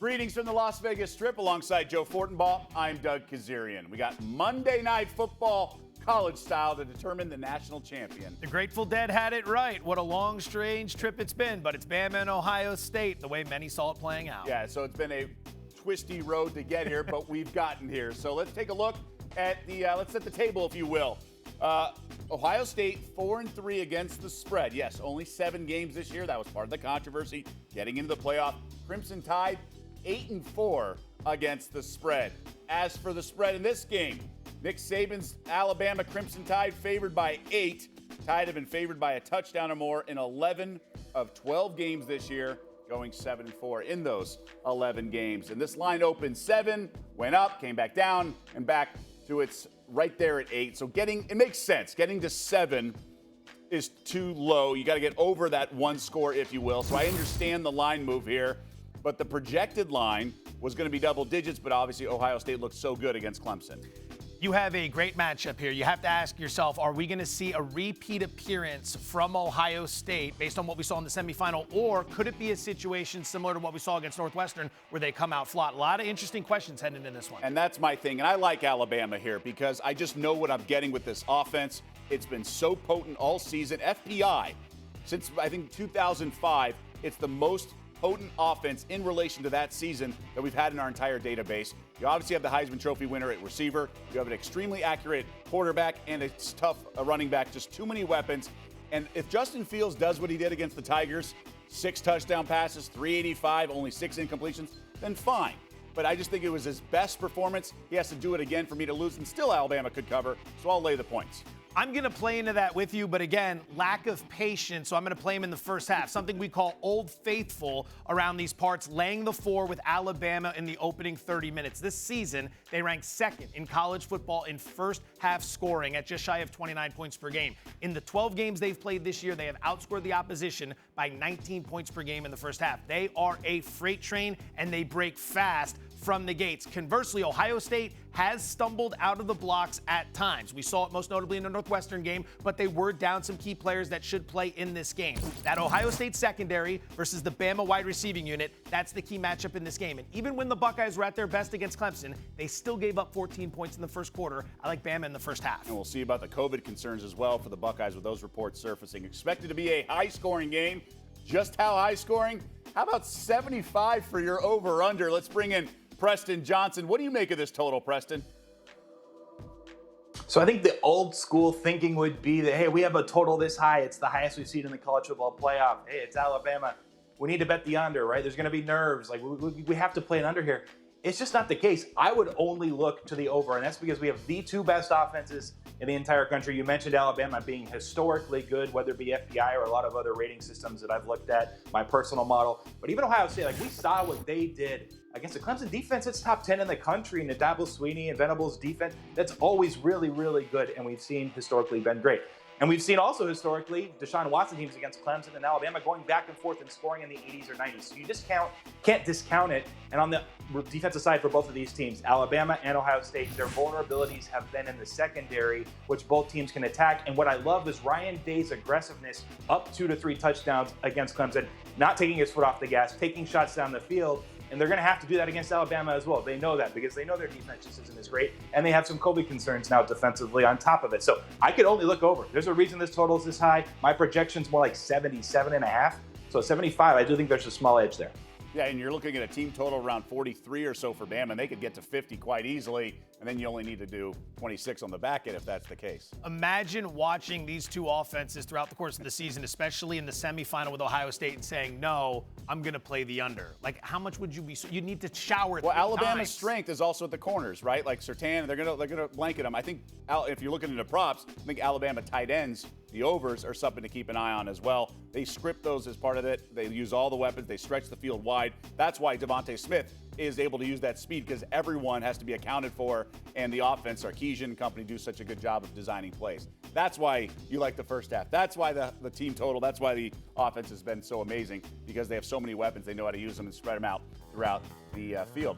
Greetings from the Las Vegas Strip alongside Joe Fortenbaugh. I'm Doug Kezirian. We got Monday Night Football college style to determine the national champion. The Grateful Dead had it right. What a long, strange trip it's been, but it's Bama and Ohio State, the way many saw it playing out. Yeah, so it's been a twisty road to get here, but we've gotten here. So let's take a look at the, let's set the table, if you will. Ohio State 4-3 against the spread. Yes, only 7 games this year. That was part of the controversy getting into the playoff. Crimson Tide 8-4 against the spread. As for the spread in this game, Nick Saban's Alabama Crimson Tide favored by 8. Tide have been favored by a touchdown or more in 11 of 12 games this year, going 7-4 in those 11 games. And this line opened 7, went up, came back down, and back to its right there at 8. So it makes sense. Getting to 7 is too low. You got to get over that one score, if you will. So I understand the line move here, but the projected line was going to be double digits, but obviously Ohio State looked so good against Clemson. You have a great matchup here. You have to ask yourself, are we going to see a repeat appearance from Ohio State based on what we saw in the semifinal, or could it be a situation similar to what we saw against Northwestern where they come out flat? A lot of interesting questions heading into this one. And that's my thing. And I like Alabama here because I just know what I'm getting with this offense. It's been so potent all season. FPI, since I think 2005, it's the most potent offense in relation to that season that we've had in our entire database. You obviously have the Heisman Trophy winner at receiver. You have an extremely accurate quarterback and a tough running back, just too many weapons. And if Justin Fields does what he did against the Tigers, 6 touchdown passes, 385, only 6 incompletions, then fine. But I just think it was his best performance. He has to do it again for me to lose, and still Alabama could cover, so I'll lay the points. I'm going to play into that with you, but again, lack of patience, so I'm going to play him in the first half. Something we call Old Faithful around these parts, laying the 4 with Alabama in the opening 30 minutes. This season, they ranked 2nd in college football in first half scoring at just shy of 29 points per game. In the 12 games they've played this year, they have outscored the opposition by 19 points per game in the first half. They are a freight train, and they break fast from the gates. Conversely, Ohio State has stumbled out of the blocks at times. We saw it most notably in the Northwestern game, but they were down some key players that should play in this game. That Ohio State secondary versus the Bama wide receiving unit, that's the key matchup in this game. And even when the Buckeyes were at their best against Clemson, they still gave up 14 points in the first quarter. I like Bama in the first half. And we'll see about the COVID concerns as well for the Buckeyes with those reports surfacing. Expected to be a high-scoring game. Just how high-scoring? How about 75 for your over-under? Let's bring in Preston Johnson. What do you make of this total, Preston? So I think the old school thinking would be that, hey, we have a total this high. It's the highest we've seen in the college football playoff. Hey, it's Alabama. We need to bet the under, right? There's going to be nerves. Like, we have to play an under here. It's just not the case. I would only look to the over, and that's because we have the 2 best offenses in the entire country. You mentioned Alabama being historically good, whether it be FPI or a lot of other rating systems that I've looked at, my personal model. But even Ohio State, like, we saw what they did against the Clemson defense. It's top 10 in the country, and Nadabo Sweeney and Venables defense, that's always really, really good, and we've seen historically been great. And we've seen also historically Deshaun Watson teams against Clemson and Alabama going back and forth and scoring in the 80s or 90s. So you just can't discount it. And on the defensive side for both of these teams, Alabama and Ohio State, their vulnerabilities have been in the secondary, which both teams can attack. And what I love is Ryan Day's aggressiveness up 2 to 3 touchdowns against Clemson, not taking his foot off the gas, taking shots down the field. And they're going to have to do that against Alabama as well. They know that because they know their defense just isn't as great. And they have some COVID concerns now defensively on top of it. So I could only look over. There's a reason this total is this high. My projection's more like 77.5. So 75, I do think there's a small edge there. Yeah, and you're looking at a team total around 43 or so for Bama, and they could get to 50 quite easily, and then you only need to do 26 on the back end if that's the case. Imagine watching these 2 offenses throughout the course of the season, especially in the semifinal with Ohio State, and saying, no, I'm going to play the under. Like, how much would you be? You need to shower. Well, Alabama's strength is also at the corners, right? Like Surtain, they're gonna blanket them. I think if you're looking into props, I think Alabama tight ends, the overs, are something to keep an eye on as well. They script those as part of it. They use all the weapons. They stretch the field wide. That's why Devontae Smith is able to use that speed, because everyone has to be accounted for, and the offense, Sarkisian and company, do such a good job of designing plays. That's why you like the first half. That's why the team total, that's why the offense has been so amazing, because they have so many weapons. They know how to use them and spread them out throughout the field.